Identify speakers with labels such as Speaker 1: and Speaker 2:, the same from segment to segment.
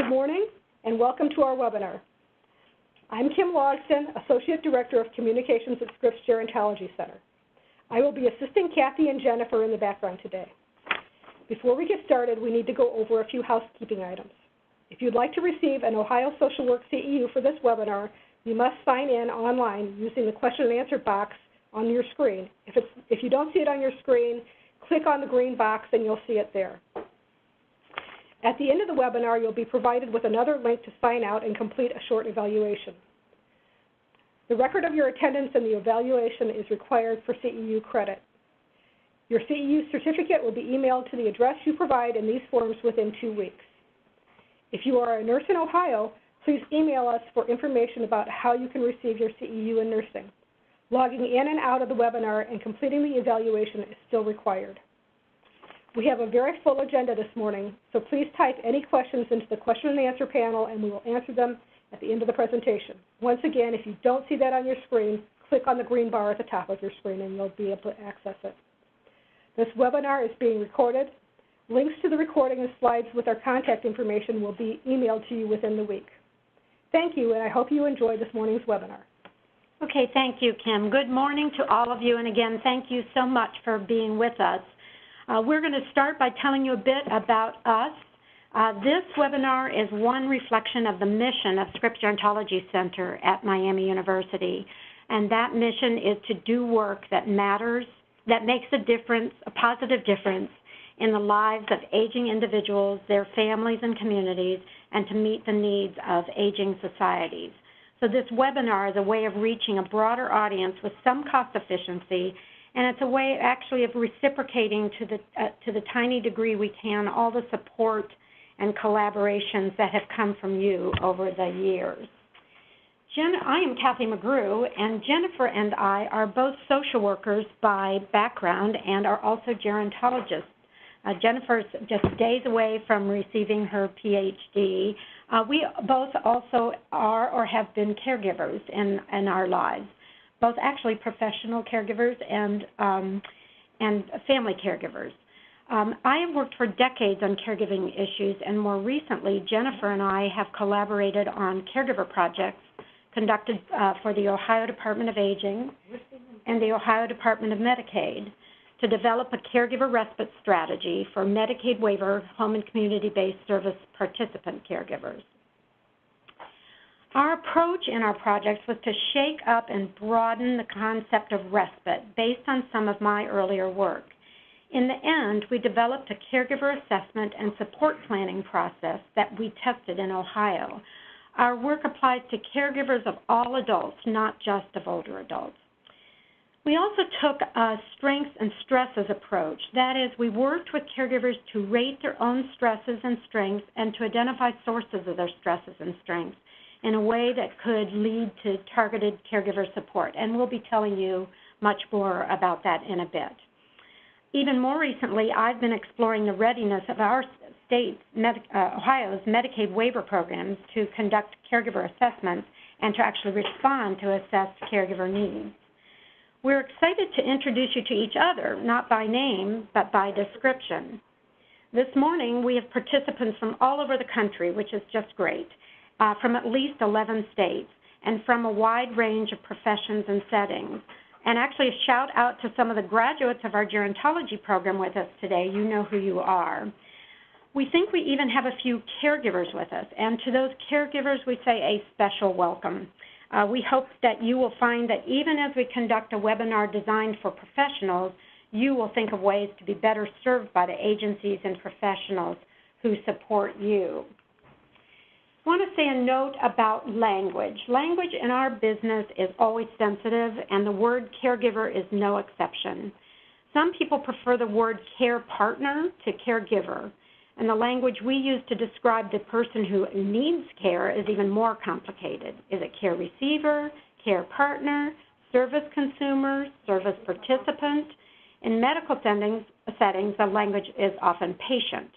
Speaker 1: Good morning and welcome to our webinar. I'm Kim Logston, Associate Director of Communications at Scripps Gerontology Center. I will be assisting Kathy and Jennifer in the background today. Before we get started, we need to go over a few housekeeping items. If you'd like to receive an Ohio Social Work CEU for this webinar, you must sign in online using the question and answer box on your screen. If you don't see it on your screen, click on the green box and you'll see it there. At the end of the webinar, you'll be provided with another link to sign out and complete a short evaluation. The record of your attendance and the evaluation is required for CEU credit. Your CEU certificate will be emailed to the address you provide in these forms within 2 weeks. If you are a nurse in Ohio, please email us for information about how you can receive your CEU in nursing. Logging in and out of the webinar and completing the evaluation is still required. We have a very full agenda this morning, so please type any questions into the question and answer panel and we will answer them at the end of the presentation. Once again, if you don't see that on your screen, click on the green bar at the top of your screen and you'll be able to access it. This webinar is being recorded. Links to the recording and slides with our contact information will be emailed to you within the week. Thank you, and I hope you enjoyed this morning's webinar.
Speaker 2: Okay, thank you, Kim. Good morning to all of you, and again, thank you so much for being with us. We're going to start by telling you a bit about us. This webinar is one reflection of the mission of Scripps Gerontology Center at Miami University, and that mission is to do work that matters, that makes a difference, a positive difference in the lives of aging individuals, their families and communities, and to meet the needs of aging societies. So this webinar is a way of reaching a broader audience with some cost efficiency, and it's a way actually of reciprocating to the tiny degree we can all the support and collaborations that have come from you over the years. I am Kathy McGrew, and Jennifer and I are both social workers by background and are also gerontologists. Jennifer's just days away from receiving her PhD. We both also are or have been caregivers in our lives, both actually professional caregivers and family caregivers. I have worked for decades on caregiving issues, and more recently, Jennifer and I have collaborated on caregiver projects conducted for the Ohio Department of Aging and the Ohio Department of Medicaid to develop a caregiver respite strategy for Medicaid waiver home and community-based service participant caregivers. Our approach in our projects was to shake up and broaden the concept of respite based on some of my earlier work. In the end, we developed a caregiver assessment and support planning process that we tested in Ohio. Our work applies to caregivers of all adults, not just of older adults. We also took a strengths and stresses approach. That is, we worked with caregivers to rate their own stresses and strengths and to identify sources of their stresses and strengths in a way that could lead to targeted caregiver support. And we'll be telling you much more about that in a bit. Even more recently, I've been exploring the readiness of our state, Ohio's Medicaid waiver programs to conduct caregiver assessments and to actually respond to assessed caregiver needs. We're excited to introduce you to each other, not by name, but by description. This morning, we have participants from all over the country, which is just great, from at least 11 states, and from a wide range of professions and settings. And actually, a shout out to some of the graduates of our gerontology program with us today. You know who you are. We think we even have a few caregivers with us, and to those caregivers, we say a special welcome. We hope that you will find that even as we conduct a webinar designed for professionals, you will think of ways to be better served by the agencies and professionals who support you. I want to say a note about language. Language in our business is always sensitive, and the word caregiver is no exception. Some people prefer the word care partner to caregiver, and the language we use to describe the person who needs care is even more complicated. Is it care receiver, care partner, service consumer, service participant? In medical settings, the language is often patient.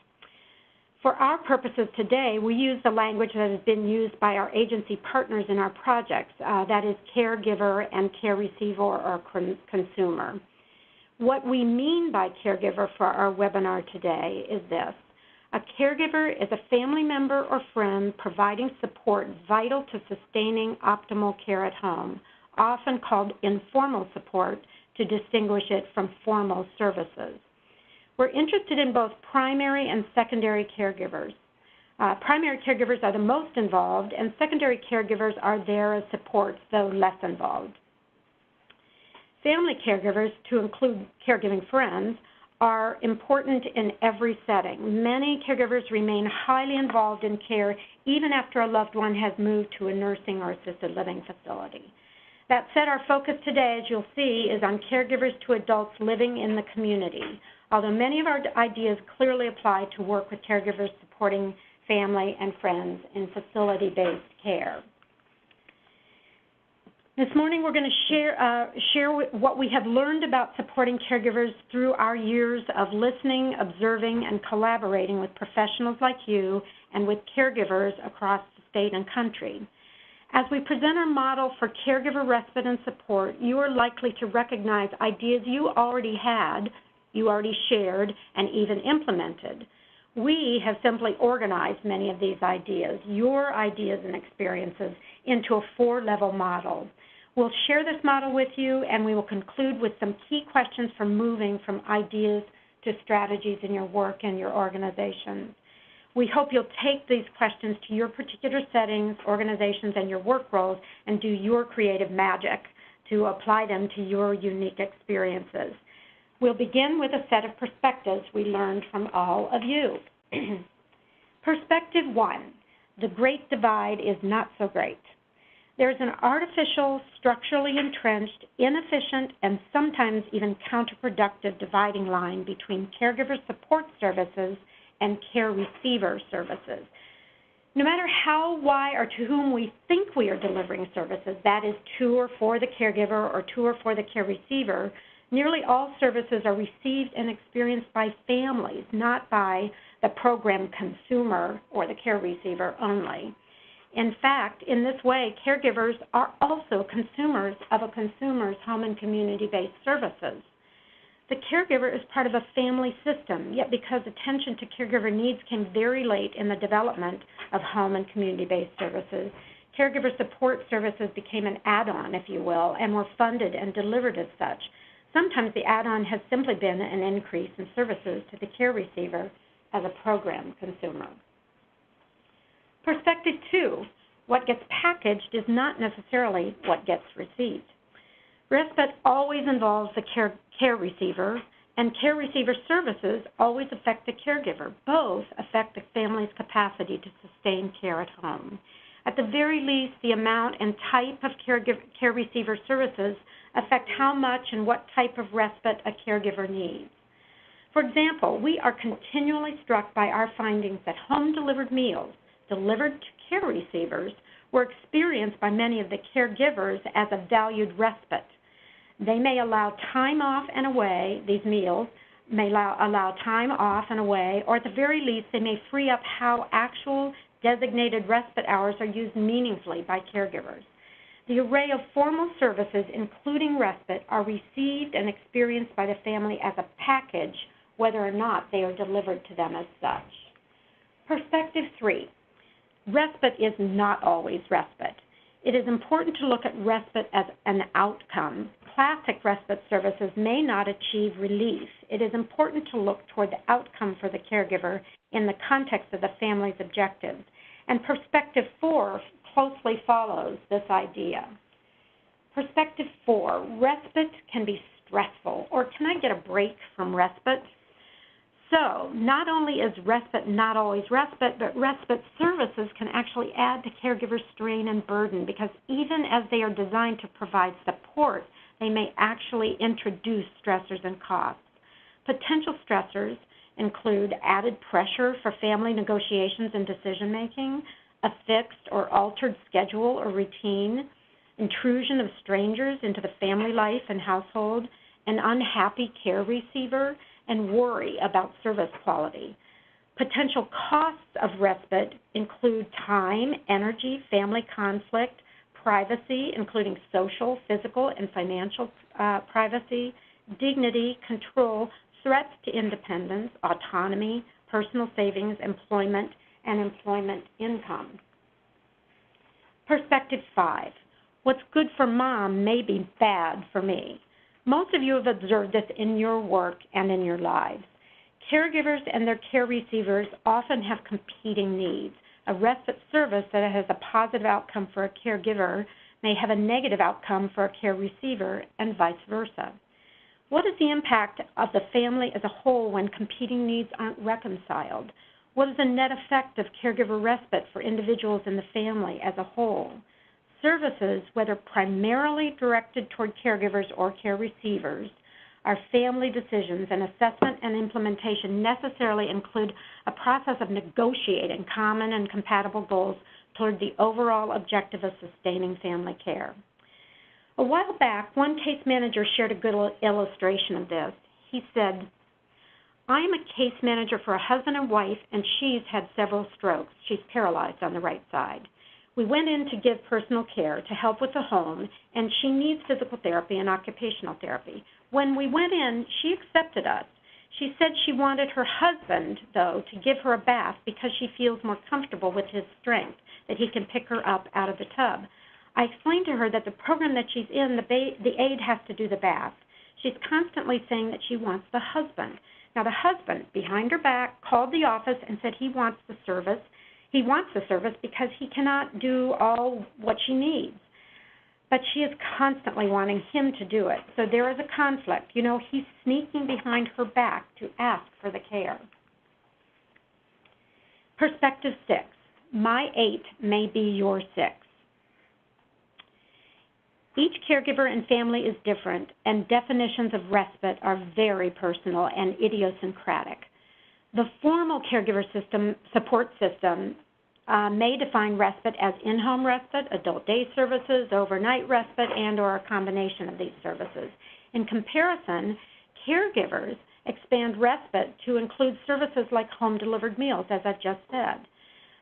Speaker 2: For our purposes today, we use the language that has been used by our agency partners in our projects, that is caregiver and care receiver or consumer. What we mean by caregiver for our webinar today is this. A caregiver is a family member or friend providing support vital to sustaining optimal care at home, often called informal support to distinguish it from formal services. We're interested in both primary and secondary caregivers. Primary caregivers are the most involved, and secondary caregivers are there as supports, though less involved. Family caregivers, to include caregiving friends, are important in every setting. Many caregivers remain highly involved in care even after a loved one has moved to a nursing or assisted living facility. That said, our focus today, as you'll see, is on caregivers to adults living in the community, although many of our ideas clearly apply to work with caregivers supporting family and friends in facility-based care. This morning we're going to share what we have learned about supporting caregivers through our years of listening, observing, and collaborating with professionals like you and with caregivers across the state and country. As we present our model for caregiver respite and support, you are likely to recognize ideas you already had, you already shared, and even implemented. We have simply organized many of these ideas, your ideas and experiences, into a 4-level model. We'll share this model with you, and we will conclude with some key questions for moving from ideas to strategies in your work and your organizations. We hope you'll take these questions to your particular settings, organizations, and your work roles and do your creative magic to apply them to your unique experiences. We'll begin with a set of perspectives we learned from all of you. Perspective 1, the great divide is not so great. There's an artificial, structurally entrenched, inefficient, and sometimes even counterproductive dividing line between caregiver support services and care receiver services. No matter how, why, or to whom we think we are delivering services, that is to or for the caregiver or to or for the care receiver, nearly all services are received and experienced by families, not by the program consumer or the care receiver only. In fact, in this way, caregivers are also consumers of a consumer's home and community-based services. The caregiver is part of a family system, yet because attention to caregiver needs came very late in the development of home and community-based services, caregiver support services became an add-on, if you will, and were funded and delivered as such. Sometimes the add-on has simply been an increase in services to the care receiver as a program consumer. Perspective 2, what gets packaged is not necessarily what gets received. Respite always involves the care receiver, and care receiver services always affect the caregiver. Both affect the family's capacity to sustain care at home. At the very least, the amount and type of care receiver services affect how much and what type of respite a caregiver needs. For example, we are continually struck by our findings that home-delivered meals delivered to care receivers were experienced by many of the caregivers as a valued respite. They may allow time off and away, these meals may allow time off and away, or at the very least they may free up how actual designated respite hours are used meaningfully by caregivers. The array of formal services, including respite, are received and experienced by the family as a package, whether or not they are delivered to them as such. Perspective 3, respite is not always respite. It is important to look at respite as an outcome. Classic respite services may not achieve relief. It is important to look toward the outcome for the caregiver in the context of the family's objectives. And perspective 4 closely follows this idea. Perspective 4, respite can be stressful, or can I get a break from respite? So, not only is respite not always respite, but respite services can actually add to caregiver strain and burden because even as they are designed to provide support, they may actually introduce stressors and costs. Potential stressors include added pressure for family negotiations and decision-making, a fixed or altered schedule or routine, intrusion of strangers into the family life and household, an unhappy care receiver, and worry about service quality. Potential costs of respite include time, energy, family conflict, privacy, including social, physical, and financial privacy, dignity, control, threats to independence, autonomy, personal savings, employment, and employment income. Perspective 5. What's good for mom may be bad for me. Most of you have observed this in your work and in your lives. Caregivers and their care receivers often have competing needs. A respite service that has a positive outcome for a caregiver may have a negative outcome for a care receiver, and vice versa. What is the impact of the family as a whole when competing needs aren't reconciled? What is the net effect of caregiver respite for individuals in the family as a whole? Services, whether primarily directed toward caregivers or care receivers, are family decisions, and assessment and implementation necessarily include a process of negotiating common and compatible goals toward the overall objective of sustaining family care. A while back, one case manager shared a good illustration of this. He said, "I am a case manager for a husband and wife, and she's had several strokes. She's paralyzed on the right side. We went in to give personal care to help with the home, and she needs physical therapy and occupational therapy. When we went in, she accepted us. She said she wanted her husband, though, to give her a bath because she feels more comfortable with his strength, that he can pick her up out of the tub. I explained to her that the program that she's in, the aide has to do the bath. She's constantly saying that she wants the husband. Now, the husband, behind her back, called the office and said he wants the service. He wants the service because he cannot do all what she needs. But she is constantly wanting him to do it. So there is a conflict. You know, he's sneaking behind her back to ask for the care." Perspective 6. My 8 may be your 6. Each caregiver and family is different, and definitions of respite are very personal and idiosyncratic. The formal caregiver support system may define respite as in-home respite, adult day services, overnight respite, and/or a combination of these services. In comparison, caregivers expand respite to include services like home-delivered meals, as I've just said.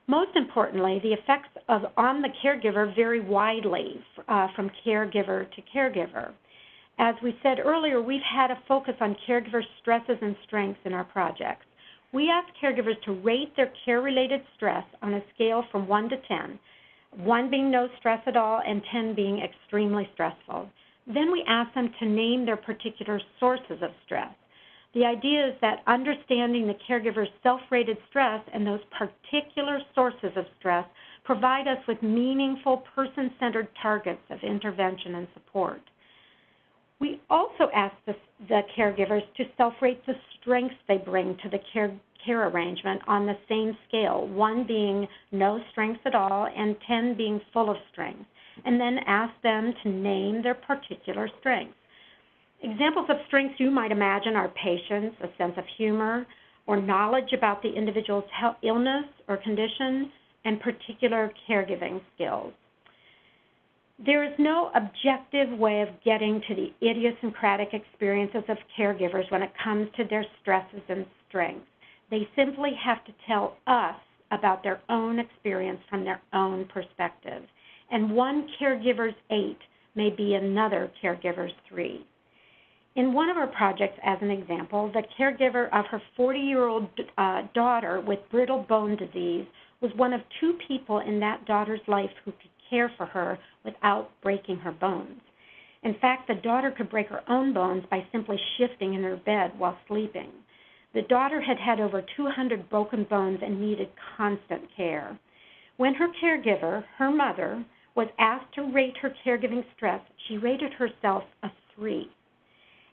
Speaker 2: Most importantly, the effects on the caregiver vary widely from caregiver to caregiver. As we said earlier, we've had a focus on caregiver stresses and strengths in our projects. We ask caregivers to rate their care-related stress on a scale from 1 to 10, 1 being no stress at all and 10 being extremely stressful. Then we ask them to name their particular sources of stress. The idea is that understanding the caregiver's self-rated stress and those particular sources of stress provide us with meaningful, person-centered targets of intervention and support. We also ask the caregivers to self-rate the strengths they bring to the care arrangement on the same scale, 1 being no strengths at all and 10 being full of strengths, and then ask them to name their particular strengths. Examples of strengths you might imagine are patience, a sense of humor, or knowledge about the individual's illness or condition, and particular caregiving skills. There is no objective way of getting to the idiosyncratic experiences of caregivers when it comes to their stresses and strengths. They simply have to tell us about their own experience from their own perspective. And one caregiver's 8 may be another caregiver's 3. In one of our projects, as an example, the caregiver of her 40-year-old daughter with brittle bone disease was one of 2 people in that daughter's life who could care for her without breaking her bones. In fact, the daughter could break her own bones by simply shifting in her bed while sleeping. The daughter had had over 200 broken bones and needed constant care. When her caregiver, her mother, was asked to rate her caregiving stress, she rated herself a 3.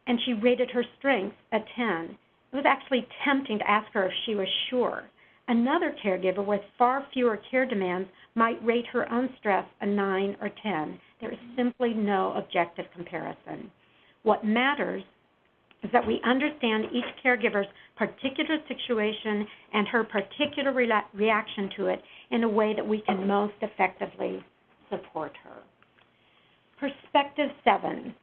Speaker 2: And she rated her strengths a 10. It was actually tempting to ask her if she was sure. Another caregiver with far fewer care demands might rate her own stress a 9 or 10. There is simply no objective comparison. What matters is that we understand each caregiver's particular situation and her particular reaction to it in a way that we can most effectively support her. Perspective 7.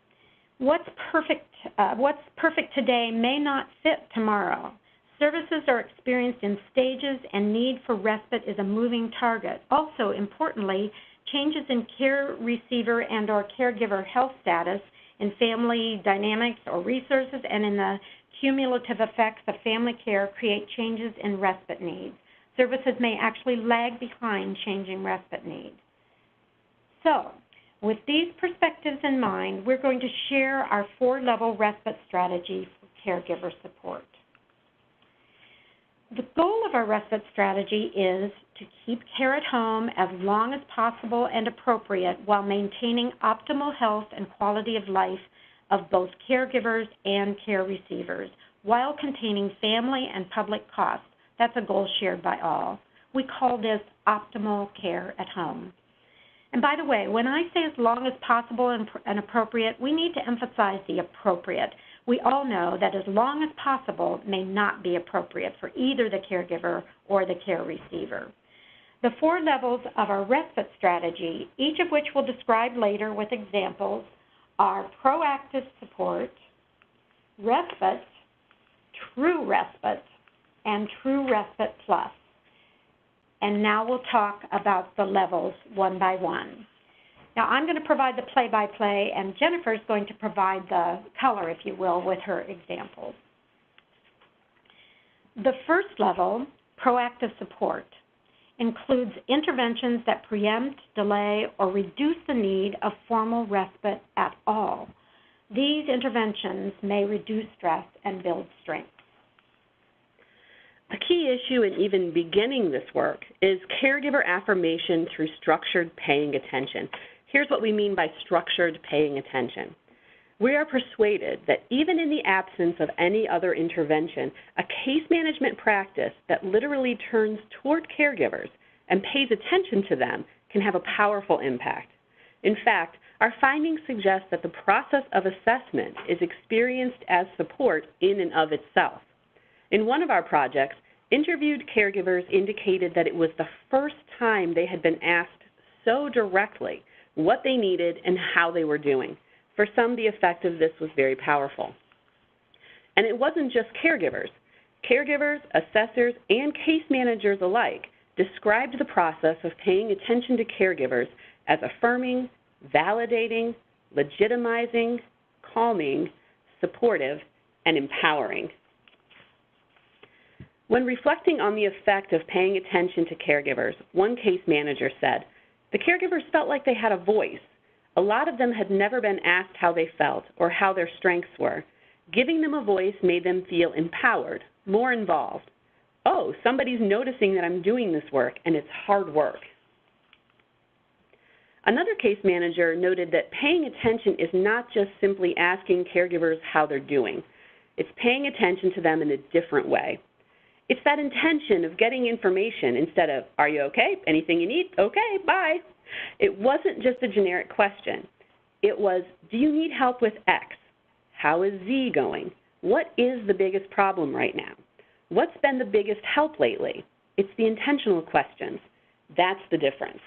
Speaker 2: What's perfect today may not fit tomorrow. Services are experienced in stages, and need for respite is a moving target. Also, importantly, changes in care receiver and or caregiver health status, in family dynamics or resources, and in the Cumulative effects of family care create changes in respite needs. Services may actually lag behind changing respite needs. So, with these perspectives in mind, we're going to share our 4-level respite strategy for caregiver support. The goal of our respite strategy is to keep care at home as long as possible and appropriate while maintaining optimal health and quality of life of both caregivers and care receivers, while containing family and public costs. That's a goal shared by all. We call this optimal care at home. And by the way, when I say as long as possible and appropriate, we need to emphasize the appropriate. We all know that as long as possible may not be appropriate for either the caregiver or the care receiver. The 4 levels of our respite strategy, each of which we'll describe later with examples, are proactive support, respite, true respite, and true respite plus. And now we'll talk about the levels one by one. Now I'm going to provide the play-by-play, and Jennifer's going to provide the color, if you will, with her examples. The first level, proactive support, includes interventions that preempt, delay, or reduce the need of formal respite at all. These interventions may reduce stress and build strength.
Speaker 3: A key issue in even beginning this work is caregiver affirmation through structured paying attention. Here's what we mean by structured paying attention. We are persuaded that even in the absence of any other intervention, a case management practice that literally turns toward caregivers and pays attention to them can have a powerful impact. In fact, our findings suggest that the process of assessment is experienced as support in and of itself. In one of our projects, interviewed caregivers indicated that it was the first time they had been asked so directly what they needed and how they were doing. For some, the effect of this was very powerful. And it wasn't just caregivers. Caregivers, assessors, and case managers alike described the process of paying attention to caregivers as affirming, validating, legitimizing, calming, supportive, and empowering. When reflecting on the effect of paying attention to caregivers, one case manager said, "The caregivers felt like they had a voice. A lot of them had never been asked how they felt or how their strengths were. Giving them a voice made them feel empowered, more involved. Oh, somebody's noticing that I'm doing this work, and it's hard work." Another case manager noted that paying attention is not just simply asking caregivers how they're doing. It's paying attention to them in a different way. It's that intention of getting information instead of, "Are you okay? Anything you need? Okay, bye." It wasn't just a generic question. It was, "Do you need help with X? How is Z going? What is the biggest problem right now? What's been the biggest help lately?" It's the intentional questions. That's the difference.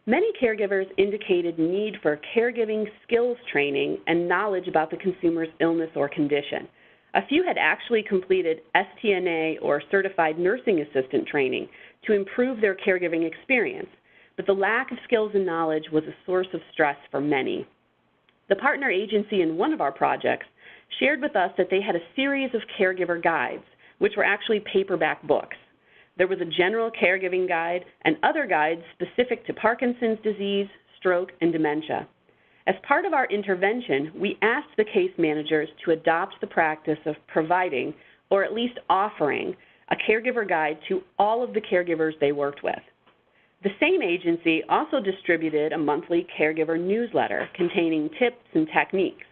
Speaker 3: Many caregivers indicated need for caregiving skills training and knowledge about the consumer's illness or condition. A few had actually completed STNA or Certified Nursing Assistant training to improve their caregiving experience, but the lack of skills and knowledge was a source of stress for many. The partner agency in one of our projects shared with us that they had a series of caregiver guides, which were actually paperback books. There was a general caregiving guide and other guides specific to Parkinson's disease, stroke, and dementia. As part of our intervention, we asked the case managers to adopt the practice of providing, or at least offering, a caregiver guide to all of the caregivers they worked with. The same agency also distributed a monthly caregiver newsletter containing tips and techniques,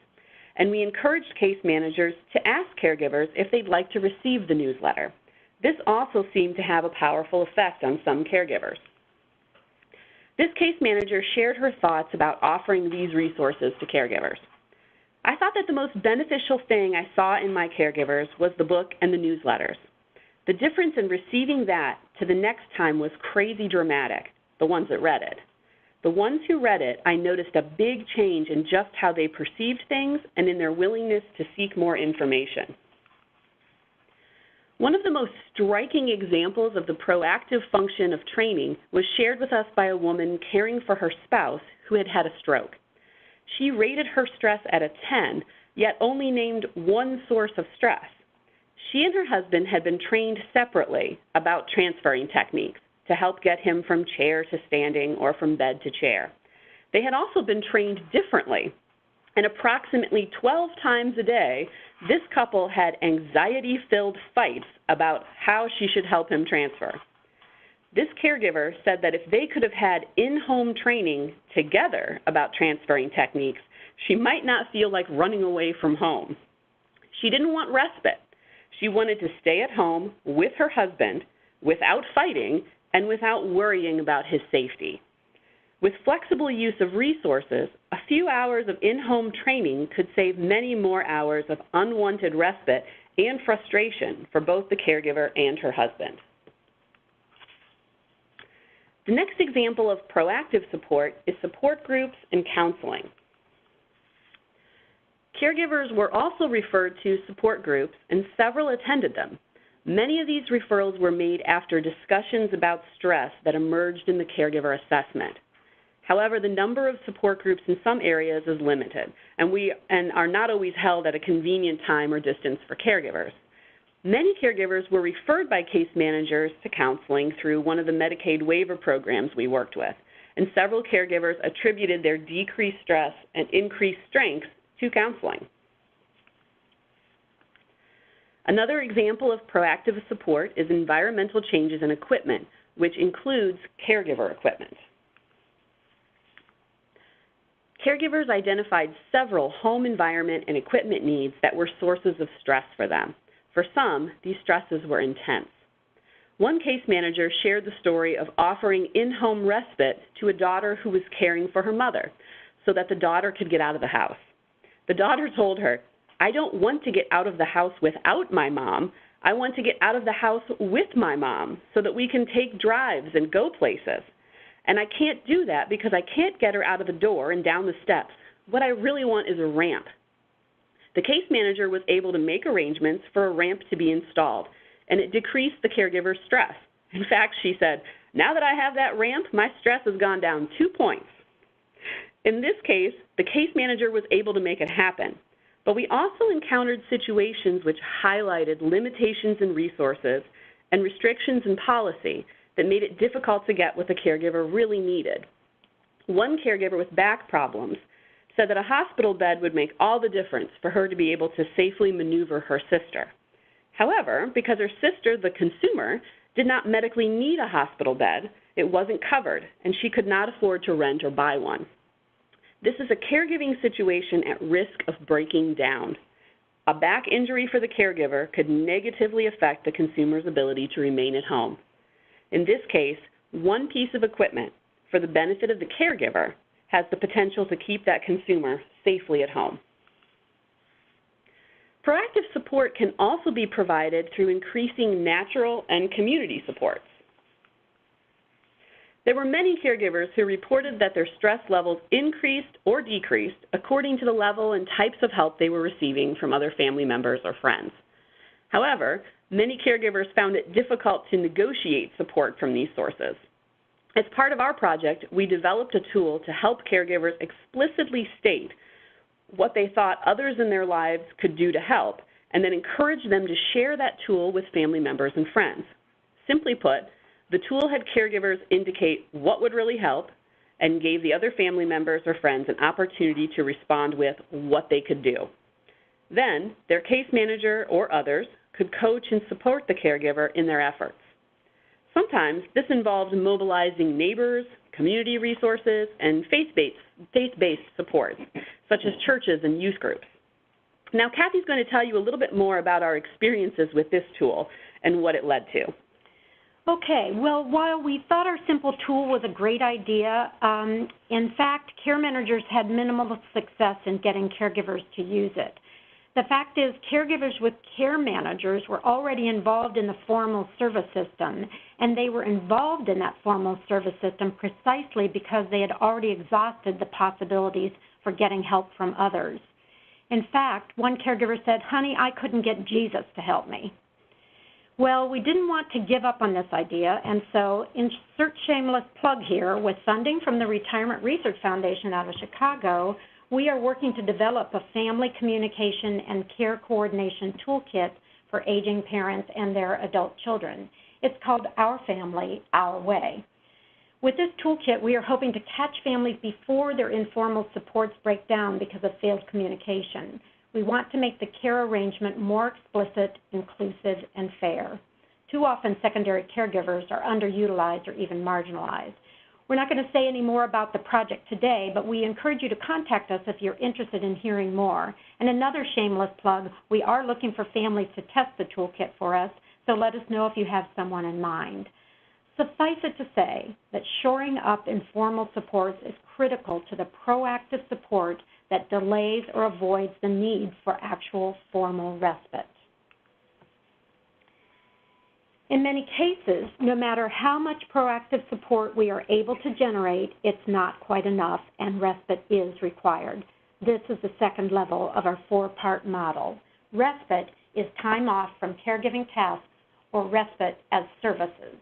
Speaker 3: and we encouraged case managers to ask caregivers if they'd like to receive the newsletter. This also seemed to have a powerful effect on some caregivers. This case manager shared her thoughts about offering these resources to caregivers. "I thought that the most beneficial thing I saw in my caregivers was the book and the newsletters. The difference in receiving that to the next time was crazy dramatic, the ones that read it. The ones who read it, I noticed a big change in just how they perceived things and in their willingness to seek more information." One of the most striking examples of the proactive function of training was shared with us by a woman caring for her spouse who had had a stroke. She rated her stress at a 10, yet only named one source of stress. She and her husband had been trained separately about transferring techniques to help get him from chair to standing or from bed to chair. They had also been trained differently, and approximately 12 times a day, this couple had anxiety-filled fights about how she should help him transfer. This caregiver said that if they could have had in-home training together about transferring techniques, she might not feel like running away from home. She didn't want respite. She wanted to stay at home with her husband without fighting and without worrying about his safety. With flexible use of resources, a few hours of in-home training could save many more hours of unwanted respite and frustration for both the caregiver and her husband. The next example of proactive support is support groups and counseling. Caregivers were also referred to support groups, and several attended them. Many of these referrals were made after discussions about stress that emerged in the caregiver assessment. However, the number of support groups in some areas is limited, and are not always held at a convenient time or distance for caregivers. Many caregivers were referred by case managers to counseling through one of the Medicaid waiver programs we worked with, and several caregivers attributed their decreased stress and increased strength to counseling. Another example of proactive support is environmental changes in equipment, which includes caregiver equipment. Caregivers identified several home environment and equipment needs that were sources of stress for them. For some, these stresses were intense. One case manager shared the story of offering in-home respite to a daughter who was caring for her mother so that the daughter could get out of the house. The daughter told her, "I don't want to get out of the house without my mom. I want to get out of the house with my mom so that we can take drives and go places. And I can't do that because I can't get her out of the door and down the steps. What I really want is a ramp." The case manager was able to make arrangements for a ramp to be installed, and it decreased the caregiver's stress. In fact, she said, "Now that I have that ramp, my stress has gone down 2 points." In this case, the case manager was able to make it happen, but we also encountered situations which highlighted limitations in resources and restrictions in policy that made it difficult to get what the caregiver really needed. One caregiver with back problems said that a hospital bed would make all the difference for her to be able to safely maneuver her sister. However, because her sister, the consumer, did not medically need a hospital bed, it wasn't covered, and she could not afford to rent or buy one. This is a caregiving situation at risk of breaking down. A back injury for the caregiver could negatively affect the consumer's ability to remain at home. In this case, one piece of equipment for the benefit of the caregiver has the potential to keep that consumer safely at home. Proactive support can also be provided through increasing natural and community supports. There were many caregivers who reported that their stress levels increased or decreased according to the level and types of help they were receiving from other family members or friends. However, many caregivers found it difficult to negotiate support from these sources. As part of our project, we developed a tool to help caregivers explicitly state what they thought others in their lives could do to help, and then encourage them to share that tool with family members and friends. Simply put, the tool had caregivers indicate what would really help and gave the other family members or friends an opportunity to respond with what they could do. Then, their case manager or others could coach and support the caregiver in their efforts. Sometimes this involved mobilizing neighbors, community resources, and faith-based supports, such as churches and youth groups. Now, Kathy's going to tell you a little bit more about our experiences with this tool and what it led to.
Speaker 2: Okay, well, while we thought our simple tool was a great idea, in fact, care managers had minimal success in getting caregivers to use it. The fact is, caregivers with care managers were already involved in the formal service system, and they were involved in that formal service system precisely because they had already exhausted the possibilities for getting help from others. In fact, one caregiver said, "Honey, I couldn't get Jesus to help me." Well, we didn't want to give up on this idea, and so, insert shameless plug here, with funding from the Retirement Research Foundation out of Chicago, we are working to develop a family communication and care coordination toolkit for aging parents and their adult children. It's called Our Family, Our Way. With this toolkit, we are hoping to catch families before their informal supports break down because of failed communication. We want to make the care arrangement more explicit, inclusive, and fair. Too often, secondary caregivers are underutilized or even marginalized. We're not going to say any more about the project today, but we encourage you to contact us if you're interested in hearing more. And another shameless plug, we are looking for families to test the toolkit for us, so let us know if you have someone in mind. Suffice it to say that shoring up informal supports is critical to the proactive support that delays or avoids the need for actual formal respite. In many cases, no matter how much proactive support we are able to generate, it's not quite enough and respite is required. This is the second level of our four-part model. Respite is time off from caregiving tasks or respite as services.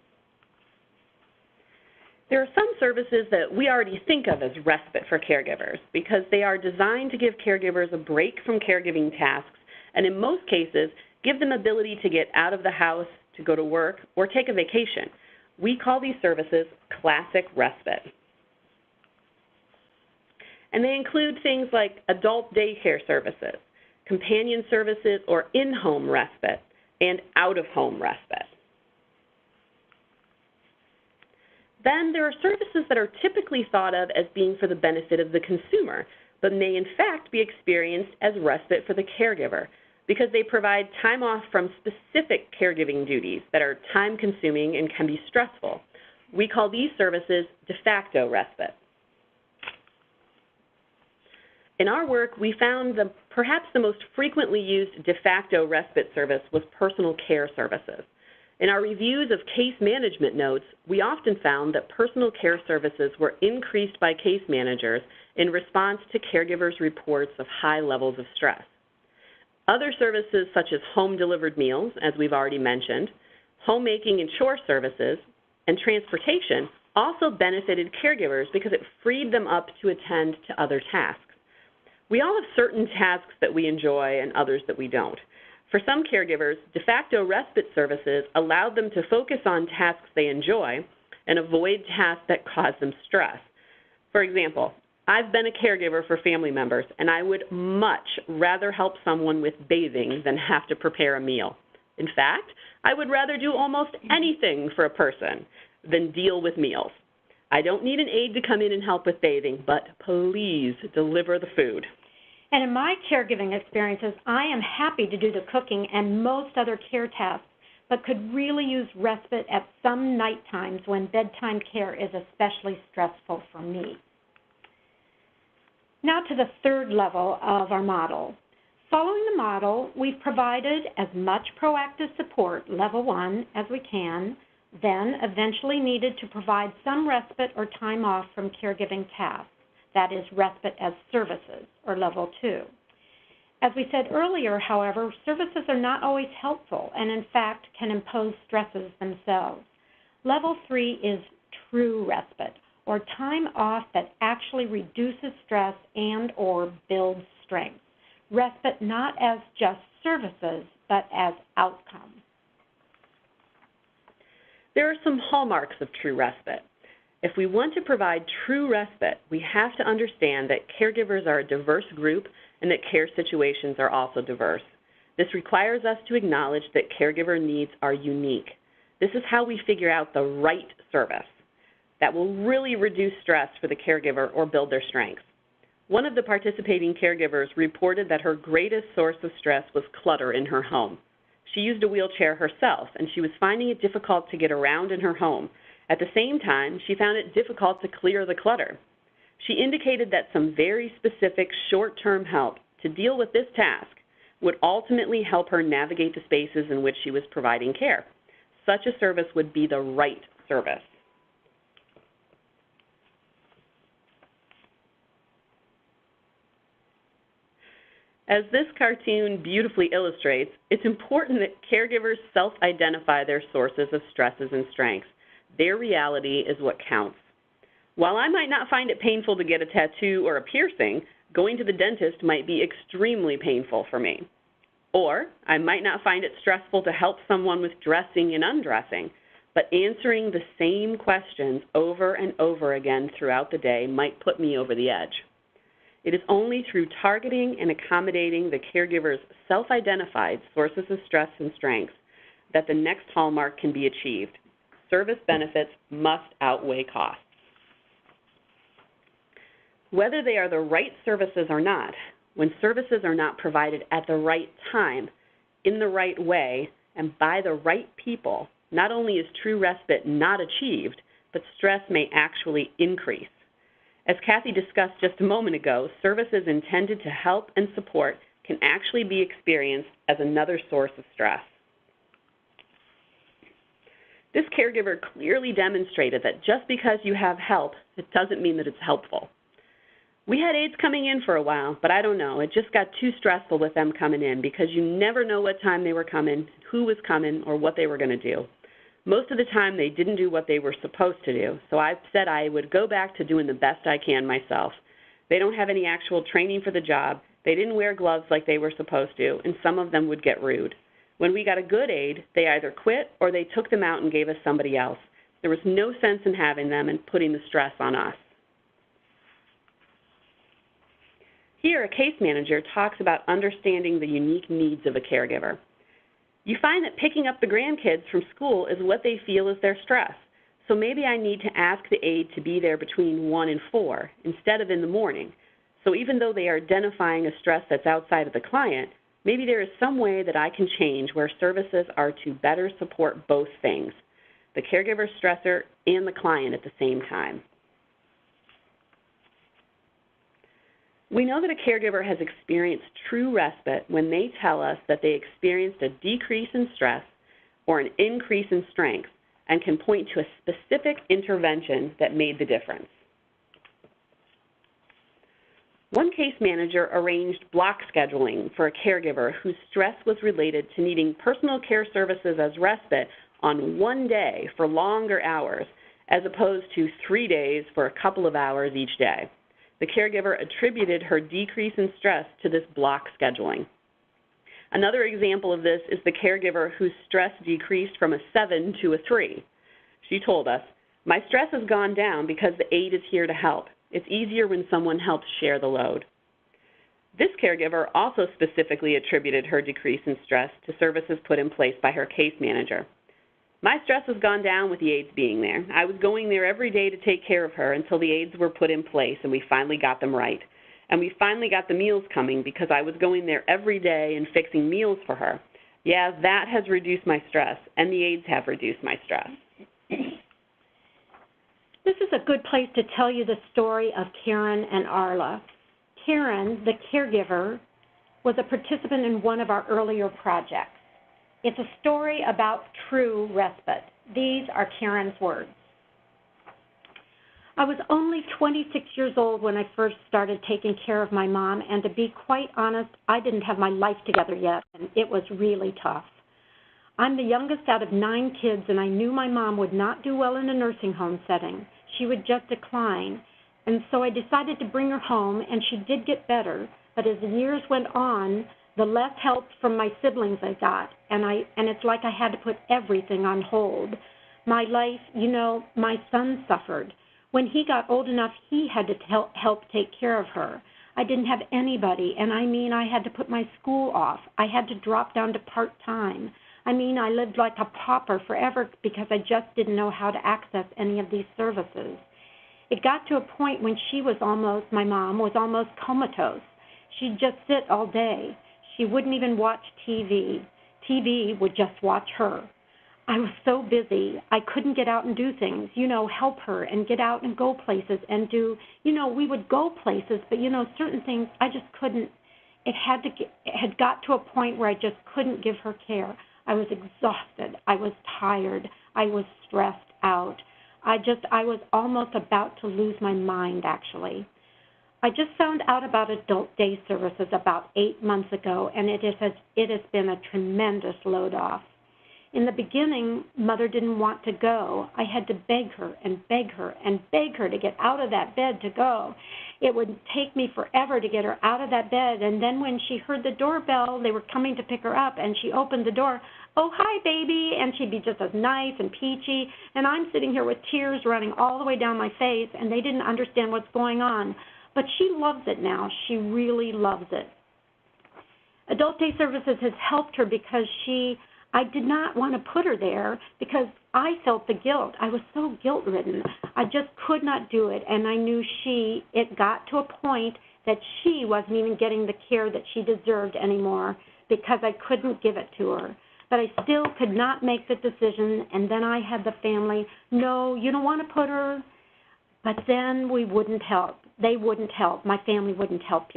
Speaker 3: There are some services that we already think of as respite for caregivers because they are designed to give caregivers a break from caregiving tasks and in most cases give them ability to get out of the house, to go to work, or take a vacation. We call these services classic respite. And they include things like adult daycare services, companion services or in-home respite, and out-of-home respite. Then there are services that are typically thought of as being for the benefit of the consumer, but may in fact be experienced as respite for the caregiver because they provide time off from specific caregiving duties that are time-consuming and can be stressful. We call these services de facto respite. In our work, we found perhaps the most frequently used de facto respite service was personal care services. In our reviews of case management notes, we often found that personal care services were increased by case managers in response to caregivers' reports of high levels of stress. Other services such as home-delivered meals, as we've already mentioned, homemaking and chore services, and transportation also benefited caregivers because it freed them up to attend to other tasks. We all have certain tasks that we enjoy and others that we don't. For some caregivers, de facto respite services allowed them to focus on tasks they enjoy and avoid tasks that cause them stress. For example, I've been a caregiver for family members, and I would much rather help someone with bathing than have to prepare a meal. In fact, I would rather do almost anything for a person than deal with meals. I don't need an aide to come in and help with bathing, but please deliver the food.
Speaker 2: And in my caregiving experiences, I am happy to do the cooking and most other care tasks, but could really use respite at some night times when bedtime care is especially stressful for me. Now to the third level of our model. Following the model, we've provided as much proactive support, level 1, as we can, then eventually needed to provide some respite or time off from caregiving tasks. That is respite as services, or level 2. As we said earlier, however, services are not always helpful and in fact can impose stresses themselves. Level 3 is true respite, or time off that actually reduces stress and or builds strength. Respite not as just services, but as outcomes.
Speaker 3: There are some hallmarks of true respite. If we want to provide true respite, we have to understand that caregivers are a diverse group and that care situations are also diverse. This requires us to acknowledge that caregiver needs are unique. This is how we figure out the right service that will really reduce stress for the caregiver or build their strengths. One of the participating caregivers reported that her greatest source of stress was clutter in her home. She used a wheelchair herself, and she was finding it difficult to get around in her home. At the same time, she found it difficult to clear the clutter. She indicated that some very specific short-term help to deal with this task would ultimately help her navigate the spaces in which she was providing care. Such a service would be the right service. As this cartoon beautifully illustrates, it's important that caregivers self-identify their sources of stresses and strengths. Their reality is what counts. While I might not find it painful to get a tattoo or a piercing, Going to the dentist might be extremely painful for me. Or I might not find it stressful to help someone with dressing and undressing, but answering the same questions over and over again throughout the day might put me over the edge. It is only through targeting and accommodating the caregiver's self-identified sources of stress and strengths that the next hallmark can be achieved. Service benefits must outweigh costs. Whether they are the right services or not, when services are not provided at the right time, in the right way, and by the right people, not only is true respite not achieved, but stress may actually increase. As Kathy discussed just a moment ago, services intended to help and support can actually be experienced as another source of stress. This caregiver clearly demonstrated that just because you have help, it doesn't mean that it's helpful. We had aides coming in for a while, but I don't know. It just got too stressful with them coming in because you never know what time they were coming, who was coming, or what they were going to do. Most of the time, they didn't do what they were supposed to do, so I said I would go back to doing the best I can myself. They don't have any actual training for the job. They didn't wear gloves like they were supposed to, and some of them would get rude. When we got a good aide, they either quit or they took them out and gave us somebody else. There was no sense in having them and putting the stress on us. Here, a case manager talks about understanding the unique needs of a caregiver. You find that picking up the grandkids from school is what they feel is their stress. So maybe I need to ask the aide to be there between 1 and 4 instead of in the morning. So even though they are identifying a stress that's outside of the client, maybe there is some way that I can change where services are to better support both things, the caregiver stressor and the client at the same time. We know that a caregiver has experienced true respite when they tell us that they experienced a decrease in stress or an increase in strength and can point to a specific intervention that made the difference. One case manager arranged block scheduling for a caregiver whose stress was related to needing personal care services as respite on one day for longer hours, as opposed to 3 days for a couple of hours each day. The caregiver attributed her decrease in stress to this block scheduling. Another example of this is the caregiver whose stress decreased from a 7 to a 3. She told us, "My stress has gone down because the aide is here to help. It's easier when someone helps share the load." This caregiver also specifically attributed her decrease in stress to services put in place by her case manager. "My stress has gone down with the aides being there. I was going there every day to take care of her until the aides were put in place and we finally got them right. And we finally got the meals coming because I was going there every day and fixing meals for her. Yeah, that has reduced my stress, and the aides have reduced my stress."
Speaker 2: This is a good place to tell you the story of Karen and Arla. Karen, the caregiver, was a participant in one of our earlier projects. It's a story about true respite. These are Karen's words. "I was only 26 years old when I first started taking care of my mom, and to be quite honest, I didn't have my life together yet, and it was really tough. I'm the youngest out of 9 kids, and I knew my mom would not do well in a nursing home setting. She would just decline, and so I decided to bring her home, and she did get better, but as the years went on, the less help from my siblings I got, and it's like I had to put everything on hold. My life, my son suffered. When he got old enough, he had to help take care of her. I didn't have anybody, and I had to put my school off. I had to drop down to part-time. I lived like a pauper forever because I just didn't know how to access any of these services. It got to a point when my mom was almost comatose. She'd just sit all day. She wouldn't even watch TV. TV would just watch her. I was so busy, I couldn't get out and do things, help her and get out and go places and do, we would go places, but, certain things I just couldn't. It had got to a point where I just couldn't give her care. I was exhausted. I was tired. I was stressed out. I was almost about to lose my mind, actually. I just found out about adult day services about 8 months ago, and it has been a tremendous load off. In the beginning, Mother didn't want to go. I had to beg her and beg her and beg her to get out of that bed to go. It would take me forever to get her out of that bed, and then when she heard the doorbell, they were coming to pick her up, and she opened the door, "Oh, hi, baby," and she'd be just as nice and peachy, and I'm sitting here with tears running all the way down my face, and they didn't understand what's going on. But she loves it now. She really loves it. Adult Day Services has helped her because I did not want to put her there because I felt the guilt. I was so guilt-ridden. I just could not do it, and I knew it got to a point that she wasn't even getting the care that she deserved anymore because I couldn't give it to her. But I still could not make the decision, and then I had the family, "No, you don't want to put her." But then we wouldn't help. They wouldn't help. My family wouldn't help,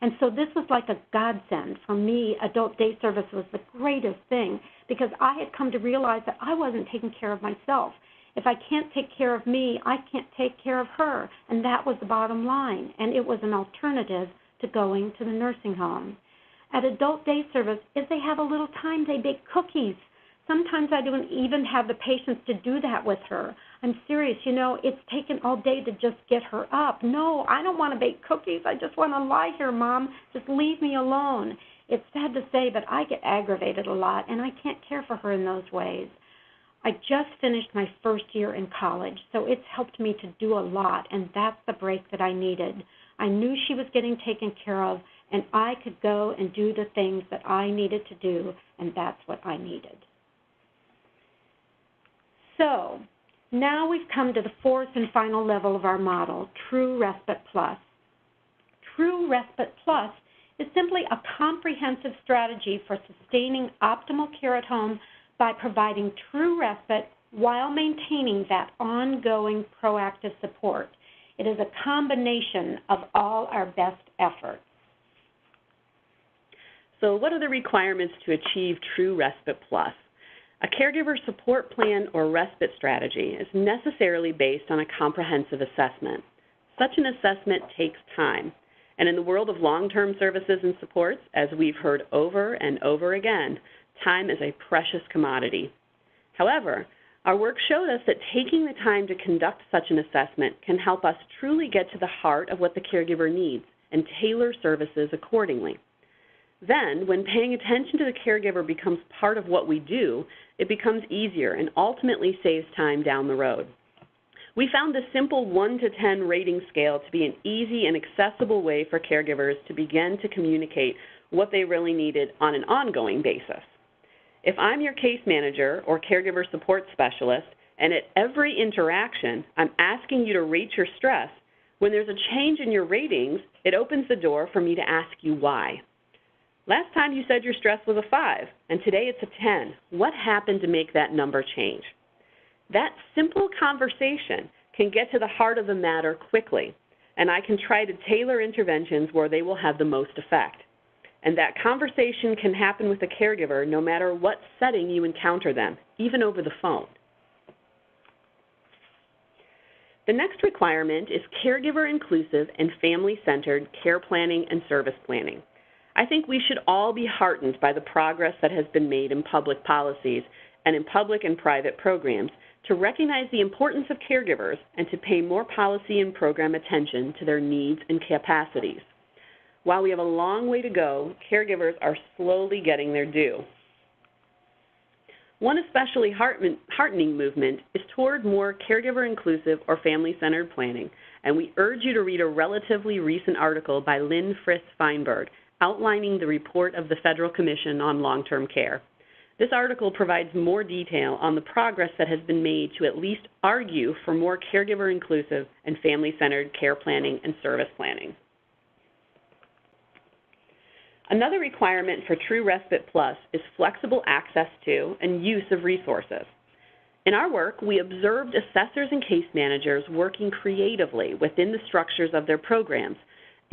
Speaker 2: And so this was like a godsend. For me, Adult Day Service was the greatest thing because I had come to realize that I wasn't taking care of myself. If I can't take care of me, I can't take care of her. And that was the bottom line. And it was an alternative to going to the nursing home. At Adult Day Service, if they have a little time, they bake cookies. Sometimes I don't even have the patience to do that with her. I'm serious, it's taken all day to just get her up. No, I don't want to bake cookies. I just want to lie here, Mom. Just leave me alone. It's sad to say, but I get aggravated a lot, and I can't care for her in those ways. I just finished my first year in college, so it's helped me to do a lot, and that's the break that I needed. I knew she was getting taken care of, and I could go and do the things that I needed to do, and that's what I needed. So, now we've come to the fourth and final level of our model, True Respite Plus. True Respite Plus is simply a comprehensive strategy for sustaining optimal care at home by providing true respite while maintaining that ongoing proactive support. It is a combination of all our best efforts.
Speaker 3: So what are the requirements to achieve True Respite Plus? A caregiver support plan or respite strategy is necessarily based on a comprehensive assessment. Such an assessment takes time, and in the world of long-term services and supports, as we've heard over and over again, time is a precious commodity. However, our work showed us that taking the time to conduct such an assessment can help us truly get to the heart of what the caregiver needs and tailor services accordingly. Then, when paying attention to the caregiver becomes part of what we do, it becomes easier and ultimately saves time down the road. We found the simple 1 to 10 rating scale to be an easy and accessible way for caregivers to begin to communicate what they really needed on an ongoing basis. If I'm your case manager or caregiver support specialist, and at every interaction I'm asking you to rate your stress, when there's a change in your ratings, it opens the door for me to ask you why. Last time you said your stress was a 5, and today it's a 10. What happened to make that number change? That simple conversation can get to the heart of the matter quickly, and I can try to tailor interventions where they will have the most effect. And that conversation can happen with the caregiver no matter what setting you encounter them, even over the phone. The next requirement is caregiver-inclusive and family-centered care planning and service planning. I think we should all be heartened by the progress that has been made in public policies and in public and private programs to recognize the importance of caregivers and to pay more policy and program attention to their needs and capacities. While we have a long way to go, caregivers are slowly getting their due. One especially heartening movement is toward more caregiver-inclusive or family-centered planning, and we urge you to read a relatively recent article by Lynn Fritz-Feinberg outlining the report of the Federal Commission on Long-Term Care. This article provides more detail on the progress that has been made to at least argue for more caregiver-inclusive and family-centered care planning and service planning. Another requirement for True Respite Plus is flexible access to and use of resources. In our work, we observed assessors and case managers working creatively within the structures of their programs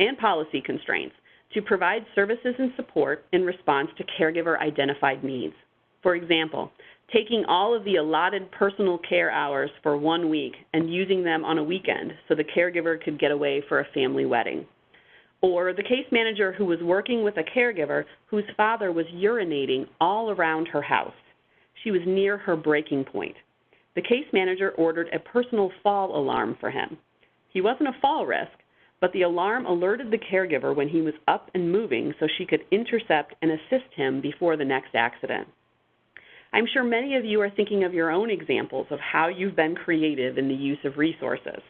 Speaker 3: and policy constraints to provide services and support in response to caregiver-identified needs. For example, taking all of the allotted personal care hours for 1 week and using them on a weekend so the caregiver could get away for a family wedding. Or the case manager who was working with a caregiver whose father was urinating all around her house. She was near her breaking point. The case manager ordered a personal fall alarm for him. He wasn't a fall risk, but the alarm alerted the caregiver when he was up and moving so she could intercept and assist him before the next accident. I'm sure many of you are thinking of your own examples of how you've been creative in the use of resources.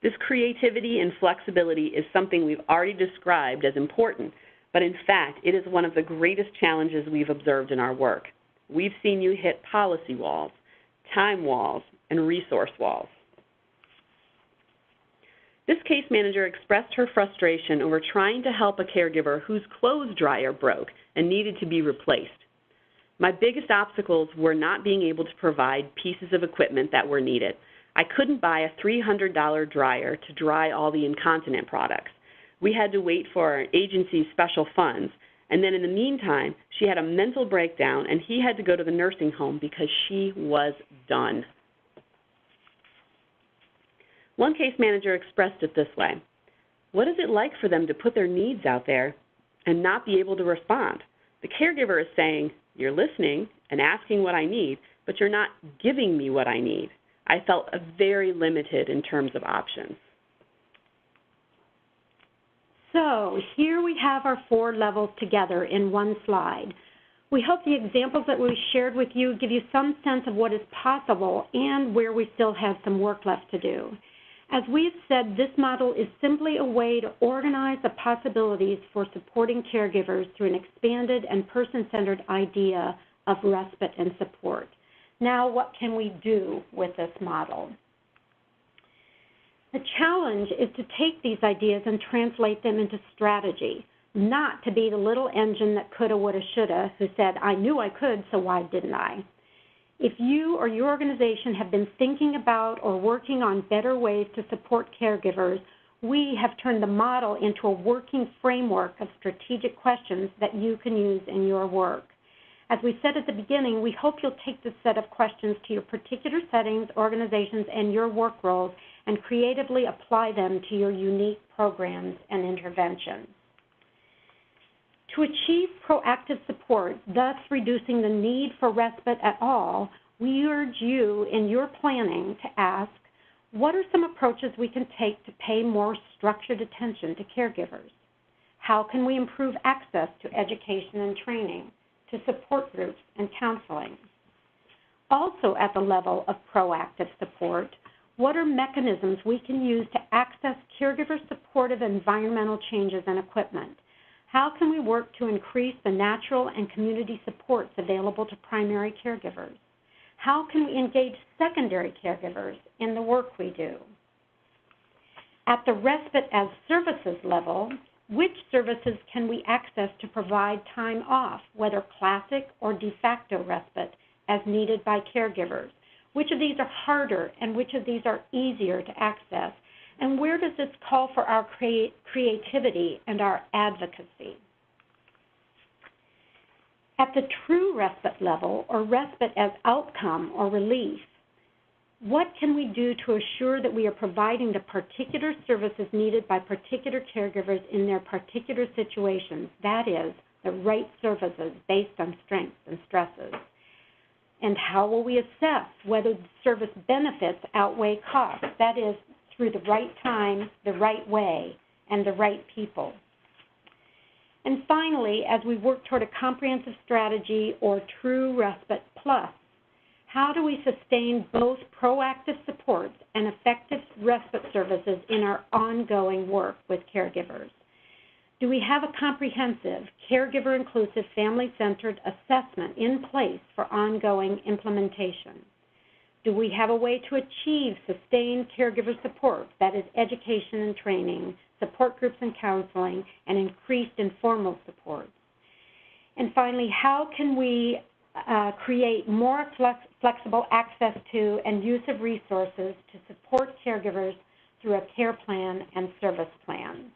Speaker 3: This creativity and flexibility is something we've already described as important, but in fact, it is one of the greatest challenges we've observed in our work. We've seen you hit policy walls, time walls, and resource walls. This case manager expressed her frustration over trying to help a caregiver whose clothes dryer broke and needed to be replaced. My biggest obstacles were not being able to provide pieces of equipment that were needed. I couldn't buy a $300 dryer to dry all the incontinent products. We had to wait for our agency's special funds, and then in the meantime, she had a mental breakdown and he had to go to the nursing home because she was done. One case manager expressed it this way: what is it like for them to put their needs out there and not be able to respond? The caregiver is saying, you're listening and asking what I need, but you're not giving me what I need. I felt very limited in terms of options.
Speaker 2: So here we have our 4 levels together in one slide. We hope the examples that we shared with you give you some sense of what is possible and where we still have some work left to do. As we've said, this model is simply a way to organize the possibilities for supporting caregivers through an expanded and person-centered idea of respite and support. Now, what can we do with this model? The challenge is to take these ideas and translate them into strategy, not to be the little engine that coulda, woulda, shoulda, who said, I knew I could, so why didn't I? If you or your organization have been thinking about or working on better ways to support caregivers, we have turned the model into a working framework of strategic questions that you can use in your work. As we said at the beginning, we hope you'll take this set of questions to your particular settings, organizations, and your work roles and creatively apply them to your unique programs and interventions. To achieve proactive support, thus reducing the need for respite at all, we urge you in your planning to ask, what are some approaches we can take to pay more structured attention to caregivers? How can we improve access to education and training, to support groups and counseling? Also at the level of proactive support, what are mechanisms we can use to access caregiver-supportive environmental changes and equipment? How can we work to increase the natural and community supports available to primary caregivers? How can we engage secondary caregivers in the work we do? At the respite as services level, which services can we access to provide time off, whether classic or de facto respite, as needed by caregivers? Which of these are harder and which of these are easier to access? And where does this call for our creativity and our advocacy? At the true respite level, or respite as outcome or relief, what can we do to assure that we are providing the particular services needed by particular caregivers in their particular situations? That is, the right services based on strengths and stresses. And how will we assess whether the service benefits outweigh costs? That is, through the right time, the right way, and the right people. And finally, as we work toward a comprehensive strategy or true respite plus, how do we sustain both proactive supports and effective respite services in our ongoing work with caregivers? Do we have a comprehensive, caregiver-inclusive, family-centered assessment in place for ongoing implementation? Do we have a way to achieve sustained caregiver support, that is education and training, support groups and counseling, and increased informal support? And finally, how can we create more flexible access to and use of resources to support caregivers through a care plan and service plan?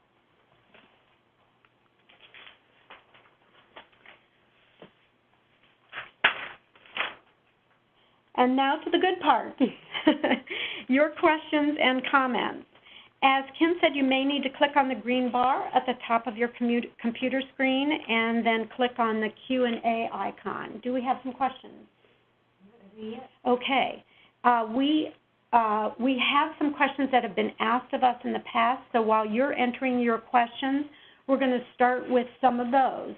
Speaker 2: And now to the good part, your questions and comments. As Kim said, you may need to click on the green bar at the top of your computer screen and then click on the Q&A icon. Do we have some questions? Okay. We have some questions that have been asked of us in the past, so while you're entering your questions, we're going to start with some of those.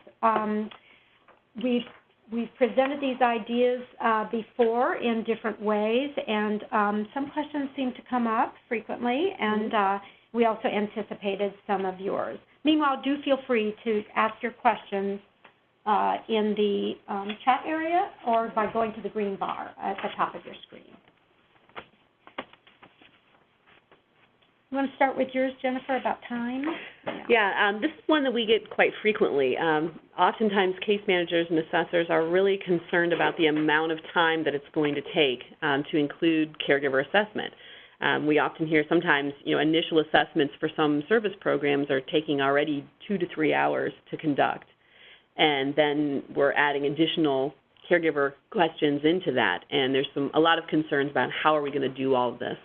Speaker 2: We've presented these ideas before in different ways, and some questions seem to come up frequently, and we also anticipated some of yours. Meanwhile, do feel free to ask your questions in the chat area or by going to the green bar at the top of your screen. You want to start with yours, Jennifer, about time?
Speaker 3: Yeah, this is one that we get quite frequently. Oftentimes, case managers and assessors are really concerned about the amount of time that it's going to take to include caregiver assessment. We often hear sometimes, initial assessments for some service programs are taking already 2 to 3 hours to conduct, and then we're adding additional caregiver questions into that. And there's a lot of concerns about how are we going to do all of this.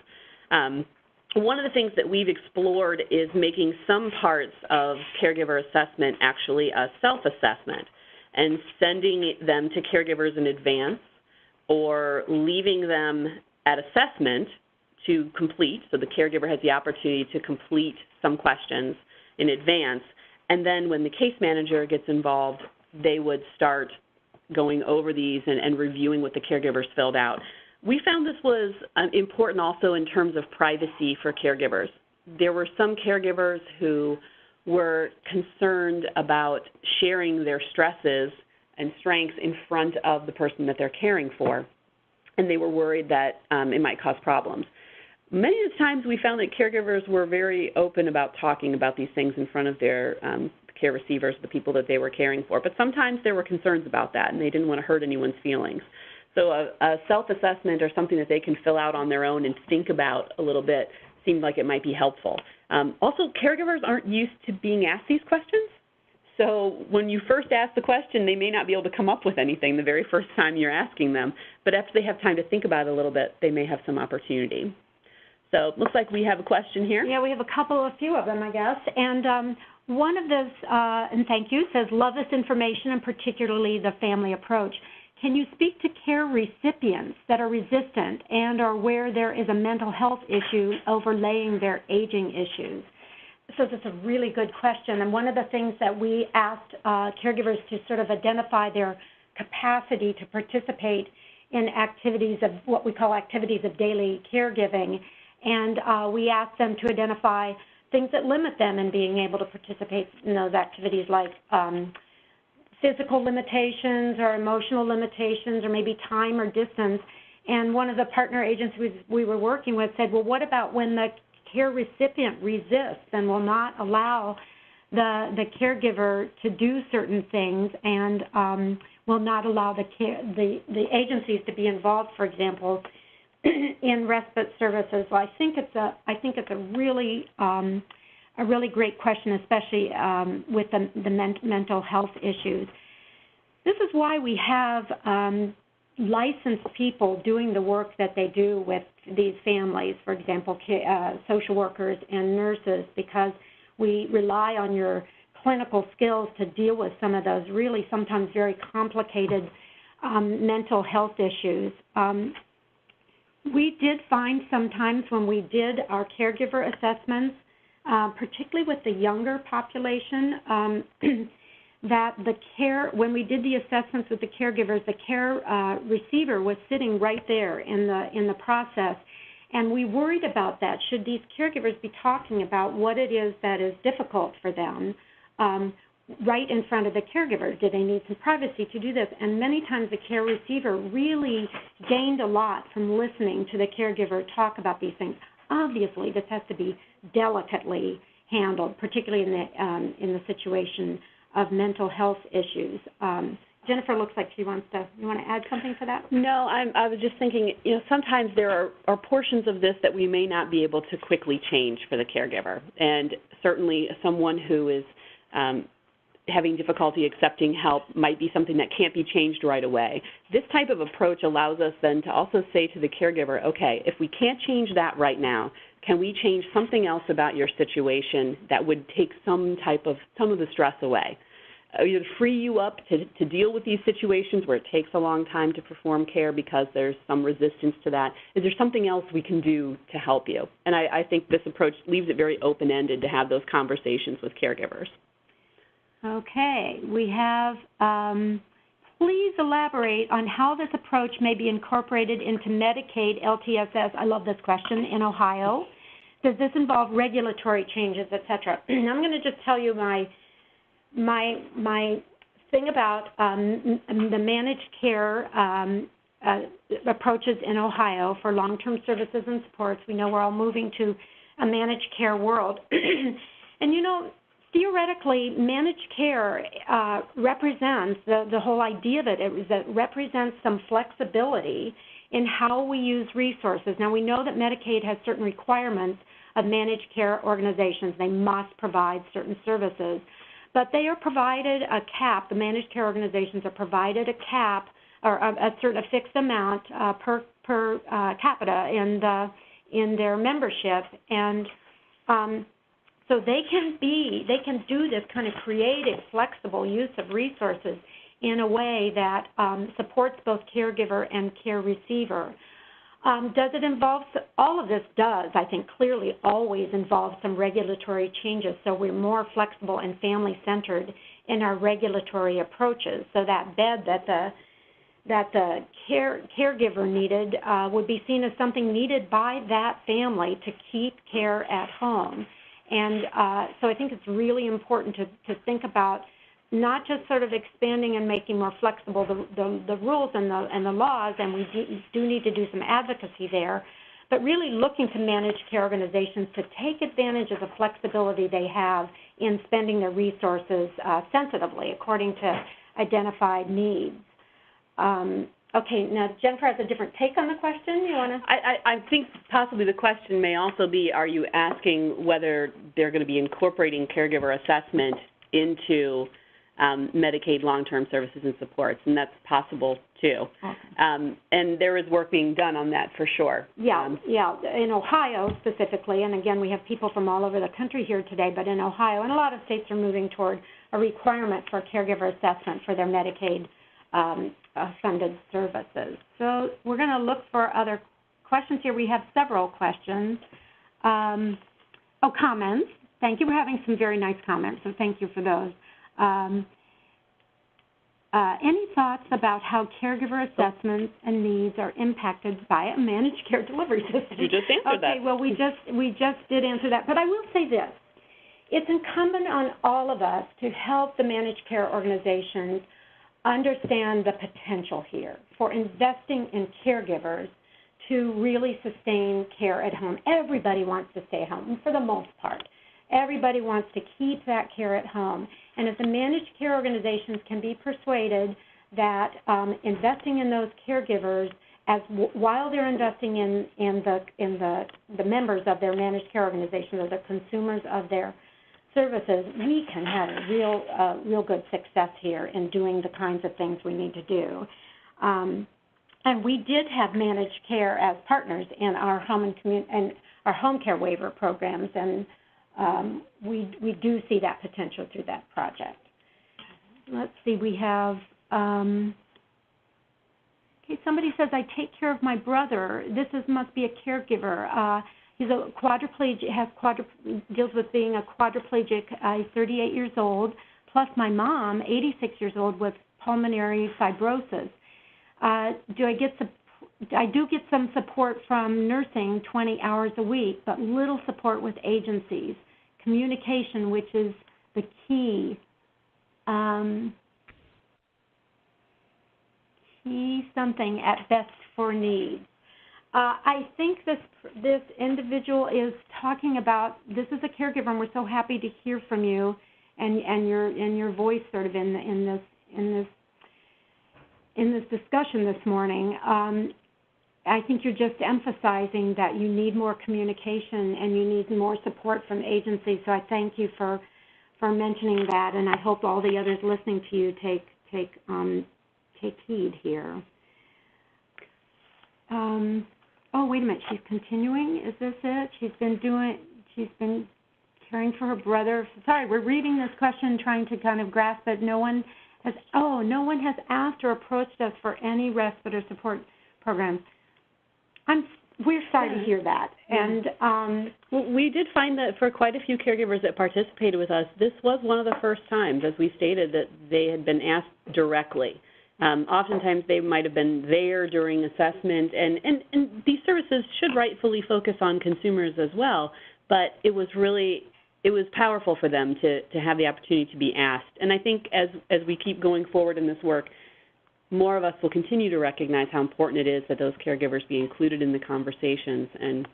Speaker 3: One of the things that we've explored is making some parts of caregiver assessment actually a self-assessment and sending them to caregivers in advance or leaving them at assessment to complete, so the caregiver has the opportunity to complete some questions in advance, and then when the case manager gets involved, they would start going over these and reviewing what the caregivers filled out. We found this was important also in terms of privacy for caregivers. There were some caregivers who were concerned about sharing their stresses and strengths in front of the person that they're caring for, and they were worried that it might cause problems. Many of the times we found that caregivers were very open about talking about these things in front of their care receivers, the people that they were caring for, but sometimes there were concerns about that and they didn't want to hurt anyone's feelings. So a self-assessment or something that they can fill out on their own and think about a little bit seemed like it might be helpful. Also, caregivers aren't used to being asked these questions. So when you first ask the question, they may not be able to come up with anything the very first time you're asking them. But after they have time to think about it a little bit, they may have some opportunity. So it looks like we have a question here.
Speaker 2: Yeah, we have a few of them, I guess. And one of those, and thank you, says, love this information and particularly the family approach. Can you speak to care recipients that are resistant and or where there is a mental health issue overlaying their aging issues? So that's a really good question. And one of the things that we asked caregivers to sort of identify their capacity to participate in activities of what we call activities of daily caregiving. And we asked them to identify things that limit them in being able to participate in those activities, like physical limitations or emotional limitations or maybe time or distance. And one of the partner agencies we were working with said, well, what about when the care recipient resists and will not allow the caregiver to do certain things and will not allow the agencies to be involved, for example, in respite services? Well, I think it's a really great question, especially with the mental health issues. This is why we have licensed people doing the work that they do with these families, for example, social workers and nurses, because we rely on your clinical skills to deal with some of those really sometimes very complicated mental health issues. We did find sometimes when we did our caregiver assessments, particularly with the younger population, that when we did the assessments with the caregivers, the care receiver was sitting right there in the process, and we worried about that. Should these caregivers be talking about what it is that is difficult for them right in front of the caregiver? Do they need some privacy to do this? And many times the care receiver really gained a lot from listening to the caregiver talk about these things. Obviously, this has to be delicately handled, particularly in the situation of mental health issues. Jennifer looks like you want to add something to that?
Speaker 3: No, I was just thinking, sometimes there are portions of this that we may not be able to quickly change for the caregiver. And certainly someone who is having difficulty accepting help might be something that can't be changed right away. This type of approach allows us then to also say to the caregiver, okay, if we can't change that right now, can we change something else about your situation that would take some of the stress away? either free you up to deal with these situations where it takes a long time to perform care because there's some resistance to that? Is there something else we can do to help you? And I think this approach leaves it very open-ended to have those conversations with caregivers.
Speaker 2: Okay, we have, please elaborate on how this approach may be incorporated into Medicaid LTSS. I love this question, in Ohio. Does this involve regulatory changes, et cetera? I'm going to just tell you my thing about the managed care approaches in Ohio for long-term services and supports. We know we're all moving to a managed care world. And, you know, theoretically, managed care represents, the whole idea of it is that it represents some flexibility in how we use resources. Now, we know that Medicaid has certain requirements of managed care organizations. They must provide certain services. But they are provided a cap. The managed care organizations are provided a cap or a fixed amount per capita in their membership, and so they can do this kind of creative, flexible use of resources in a way that supports both caregiver and care receiver. Does it involve, all of this does, I think, clearly always involves some regulatory changes, so we're more flexible and family-centered in our regulatory approaches. So that bed that the caregiver needed would be seen as something needed by that family to keep care at home. And so I think it's really important to think about not just sort of expanding and making more flexible the rules and the laws, and we do need to do some advocacy there, but really looking to managed care organizations to take advantage of the flexibility they have in spending their resources sensitively according to identified needs. Okay, now Jennifer has a different take on the question. You want to?
Speaker 3: I think possibly the question may also be, are you asking whether they're going to be incorporating caregiver assessment into Medicaid long-term services and supports, and that's possible too. Okay. And there is work being done on that for sure.
Speaker 2: Yeah, in Ohio specifically, and again, we have people from all over the country here today, but in Ohio, and a lot of states are moving toward a requirement for caregiver assessment for their Medicaid funded services. So we're going to look for other questions here. We have several questions. Comments. Thank you. We're having some very nice comments, so thank you for those. Any thoughts about how caregiver assessments and needs are impacted by a managed care delivery system?
Speaker 3: You just answered that.
Speaker 2: Okay, well, we just did answer that. But I will say this. It's incumbent on all of us to help the managed care organizations understand the potential here for investing in caregivers to really sustain care at home. Everybody wants to stay at home, for the most part. Everybody wants to keep that care at home. And if the managed care organizations can be persuaded that investing in those caregivers while they're investing in the members of their managed care organization or the consumers of their services, we can have a real good success here in doing the kinds of things we need to do. And we did have managed care as partners in our home and our home care waiver programs, and we do see that potential through that project. Let's see, we have, okay, somebody says, I take care of my brother. This must be a caregiver. He's a quadriplegic, deals with being a quadriplegic. He's 38 years old, plus my mom, 86 years old, with pulmonary fibrosis. I do get some support from nursing 20 hours a week, but little support with agencies. Communication, which is the key. Key something at best for needs. I think this individual is talking about, this is a caregiver, and we're so happy to hear from you and your voice sort of in this discussion this morning. I think you're just emphasizing that you need more communication and you need more support from agencies. So I thank you for mentioning that, and I hope all the others listening to you take heed here. Oh, wait a minute. She's continuing. Is this it? She's been caring for her brother. Sorry, we're reading this question, trying to kind of grasp it. No one has asked or approached us for any respite or support programs. We're sorry to hear that. And
Speaker 3: we did find that for quite a few caregivers that participated with us, this was one of the first times, as we stated, that they had been asked directly. Oftentimes they might have been there during assessment, and these services should rightfully focus on consumers as well, but it was powerful for them to have the opportunity to be asked. And I think as we keep going forward in this work, more of us will continue to recognize how important it is that those caregivers be included in the conversations, and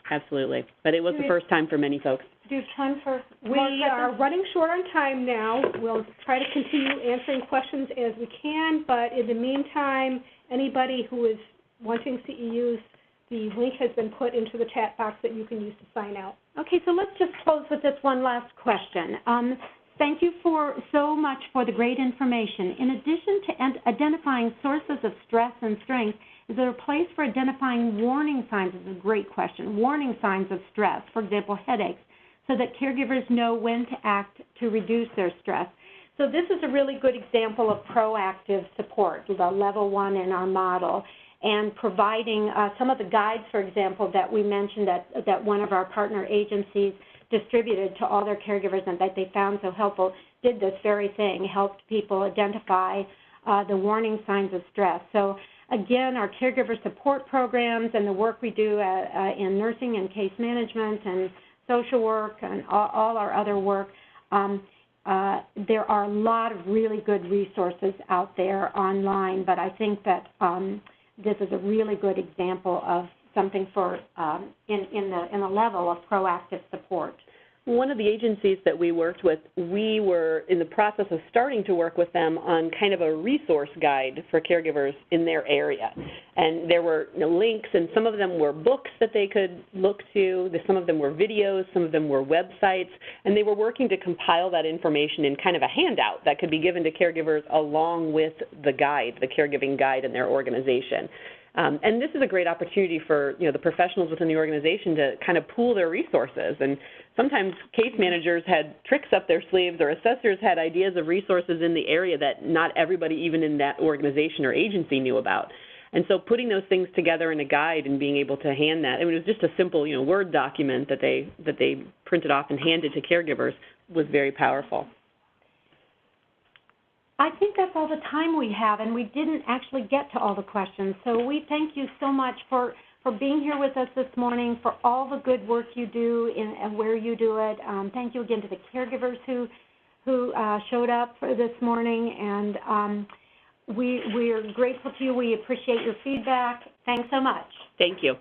Speaker 3: absolutely. But it was the first time for many folks.
Speaker 2: Do you have time for
Speaker 1: We are running short on time now. We'll try to continue answering questions as we can, but in the meantime, anybody who is wanting CEUs, the link has been put into the chat box that you can use to sign out.
Speaker 2: Okay, so let's just close with this one last question. Thank you so much for the great information. In addition to identifying sources of stress and strength, is there a place for identifying warning signs? Is a great question. Warning signs of stress, for example, headaches, so that caregivers know when to act to reduce their stress. So this is a really good example of proactive support, the level 1 in our model, and providing some of the guides, for example, that we mentioned that one of our partner agencies distributed to all their caregivers and that they found so helpful, did this very thing, helped people identify the warning signs of stress. So again, our caregiver support programs and the work we do in nursing and case management and social work and all our other work, there are a lot of really good resources out there online, but I think that this is a really good example of something for in the level of proactive support.
Speaker 3: One of the agencies that we worked with, we were in the process of starting to work with them on kind of a resource guide for caregivers in their area. And there were links, and some of them were books that they could look to, some of them were videos, some of them were websites, and they were working to compile that information in kind of a handout that could be given to caregivers along with the guide, the caregiving guide in their organization. And this is a great opportunity for the professionals within the organization to kind of pool their resources. And sometimes case managers had tricks up their sleeves, or assessors had ideas of resources in the area that not everybody even in that organization or agency knew about. And so putting those things together in a guide and being able to hand that, it was just a simple Word document that they printed off and handed to caregivers, was very powerful.
Speaker 2: I think that's all the time we have, and we didn't actually get to all the questions. So we thank you so much for being here with us this morning, for all the good work you do and where you do it. Thank you again to the caregivers who showed up for this morning, and we are grateful to you. We appreciate your feedback. Thanks so much.
Speaker 3: Thank you.